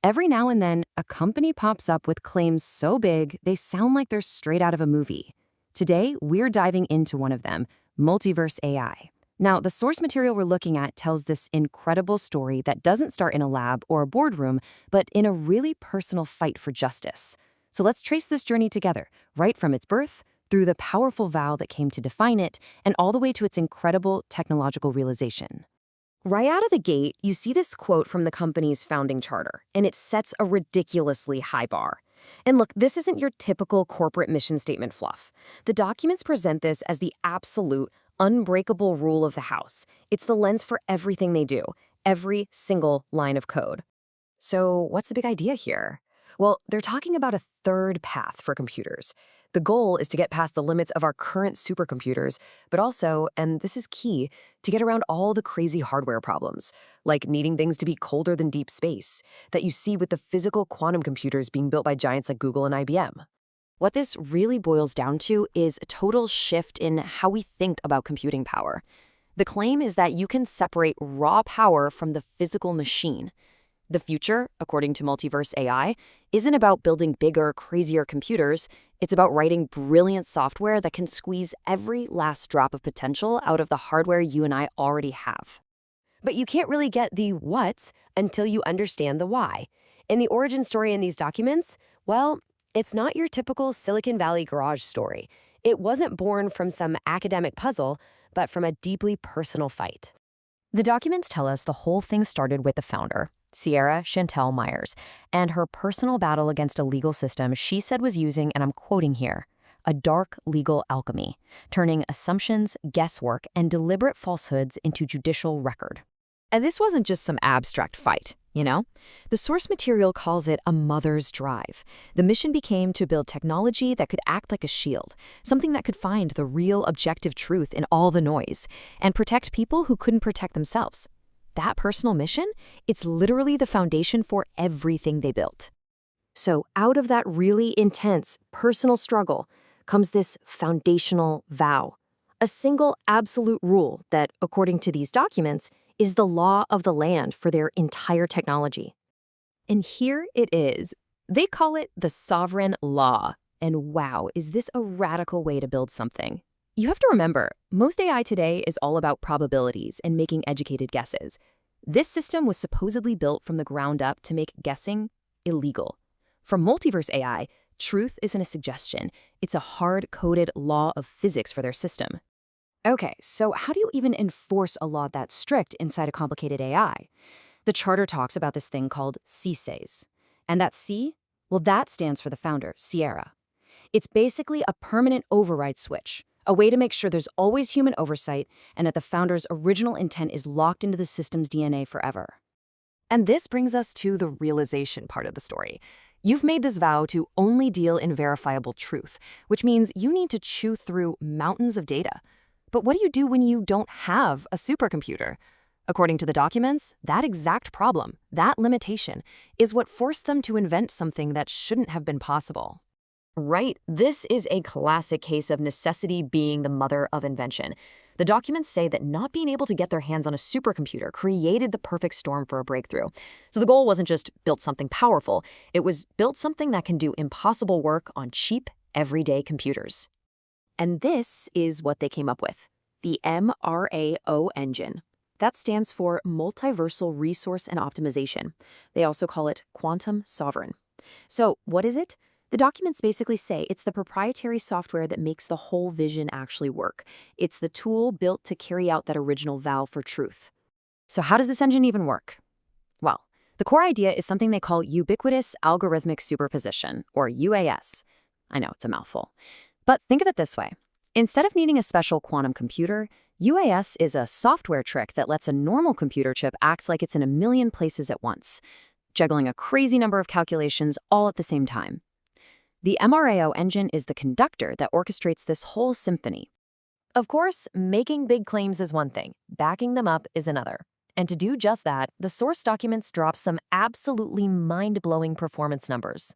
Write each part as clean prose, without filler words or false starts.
Every now and then, a company pops up with claims so big they sound like they're straight out of a movie. Today, we're diving into one of them, Multiverse AI. Now, the source material we're looking at tells this incredible story that doesn't start in a lab or a boardroom, but in a really personal fight for justice. So let's trace this journey together, right from its birth, through the powerful vow that came to define it, and all the way to its incredible technological realization. Right out of the gate, you see this quote from the company's founding charter, and it sets a ridiculously high bar. And look, this isn't your typical corporate mission statement fluff. The documents present this as the absolute, unbreakable rule of the house. It's the lens for everything they do, every single line of code. So what's the big idea here? Well, they're talking about a third path for computers. The goal is to get past the limits of our current supercomputers, but also, and this is key, to get around all the crazy hardware problems, like needing things to be colder than deep space, that you see with the physical quantum computers being built by giants like Google and IBM. What this really boils down to is a total shift in how we think about computing power. The claim is that you can separate raw power from the physical machine. The future, according to Multiverse AI, isn't about building bigger, crazier computers. It's about writing brilliant software that can squeeze every last drop of potential out of the hardware you and I already have. But you can't really get the what until you understand the why. And the origin story in these documents, well, it's not your typical Silicon Valley garage story. It wasn't born from some academic puzzle, but from a deeply personal fight. The documents tell us the whole thing started with the founder, Sierra Chantal Myers, and her personal battle against a legal system she said was using, and I'm quoting here, a dark legal alchemy, turning assumptions, guesswork, and deliberate falsehoods into judicial record. And this wasn't just some abstract fight, you know? The source material calls it a mother's drive. The mission became to build technology that could act like a shield, something that could find the real objective truth in all the noise, and protect people who couldn't protect themselves. That personal mission, it's literally the foundation for everything they built. So out of that really intense personal struggle comes this foundational vow, a single absolute rule that, according to these documents, is the law of the land for their entire technology. And here it is. They call it the sovereign law. And wow, is this a radical way to build something? You have to remember, most AI today is all about probabilities and making educated guesses. This system was supposedly built from the ground up to make guessing illegal. For Multiverse AI, truth isn't a suggestion. It's a hard-coded law of physics for their system. Okay, so how do you even enforce a law that strict inside a complicated AI? The charter talks about this thing called CSAs. And that C? Well, that stands for the founder, Sierra. It's basically a permanent override switch, a way to make sure there's always human oversight and that the founder's original intent is locked into the system's DNA forever. And this brings us to the realization part of the story. You've made this vow to only deal in verifiable truth, which means you need to chew through mountains of data. But what do you do when you don't have a supercomputer? According to the documents, that exact problem, that limitation, is what forced them to invent something that shouldn't have been possible. Right, this is a classic case of necessity being the mother of invention. The documents say that not being able to get their hands on a supercomputer created the perfect storm for a breakthrough. So the goal wasn't just build something powerful, it was build something that can do impossible work on cheap, everyday computers. And this is what they came up with, the MRAO Engine. That stands for Multiversal Resource and Optimization. They also call it Quantum Sovereign. So what is it? The documents basically say it's the proprietary software that makes the whole vision actually work. It's the tool built to carry out that original vow for truth. So how does this engine even work? Well, the core idea is something they call Ubiquitous Algorithmic Superposition, or UAS. I know, it's a mouthful. But think of it this way. Instead of needing a special quantum computer, UAS is a software trick that lets a normal computer chip act like it's in a million places at once, juggling a crazy number of calculations all at the same time. The MRAO engine is the conductor that orchestrates this whole symphony. Of course, making big claims is one thing, backing them up is another. And to do just that, the source documents drop some absolutely mind-blowing performance numbers.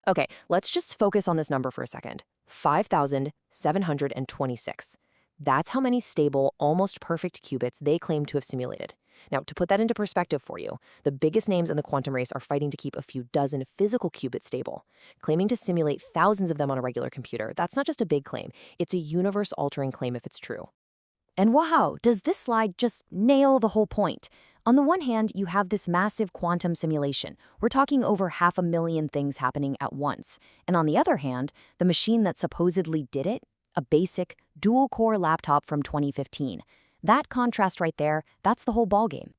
Okay, let's just focus on this number for a second. 5,726. That's how many stable, almost perfect qubits they claim to have simulated. Now, to put that into perspective for you, the biggest names in the quantum race are fighting to keep a few dozen physical qubits stable. Claiming to simulate thousands of them on a regular computer, that's not just a big claim, it's a universe-altering claim if it's true. And wow, does this slide just nail the whole point? On the one hand, you have this massive quantum simulation. We're talking over 500,000 things happening at once. And on the other hand, the machine that supposedly did it, a basic, dual-core laptop from 2015. That contrast right there, that's the whole ballgame.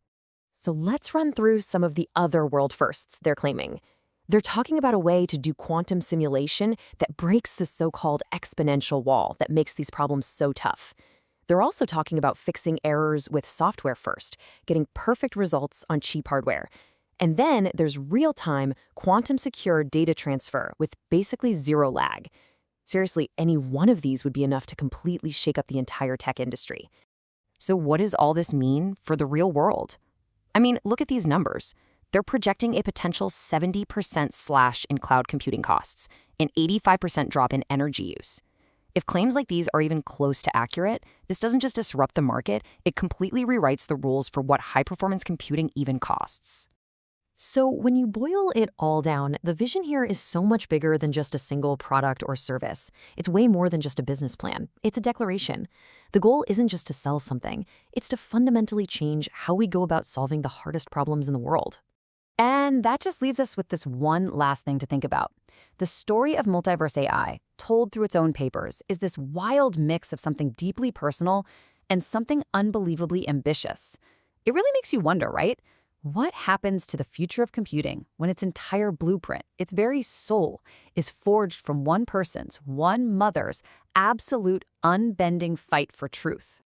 So let's run through some of the other world firsts they're claiming. They're talking about a way to do quantum simulation that breaks the so-called exponential wall that makes these problems so tough. They're also talking about fixing errors with software first, getting perfect results on cheap hardware. And then there's real-time, quantum-secure data transfer with basically zero lag. Seriously, any one of these would be enough to completely shake up the entire tech industry. So what does all this mean for the real world? I mean, look at these numbers. They're projecting a potential 70% slash in cloud computing costs, an 85% drop in energy use. If claims like these are even close to accurate, this doesn't just disrupt the market, it completely rewrites the rules for what high-performance computing even costs. So when you boil it all down, the vision here is so much bigger than just a single product or service. It's way more than just a business plan. It's a declaration. The goal isn't just to sell something. It's to fundamentally change how we go about solving the hardest problems in the world. And that just leaves us with this one last thing to think about. The story of multiverse AI, told through its own papers, is this wild mix of something deeply personal and something unbelievably ambitious. It really makes you wonder, right? What happens to the future of computing when its entire blueprint, its very soul, is forged from one person's, one mother's, absolute unbending fight for truth?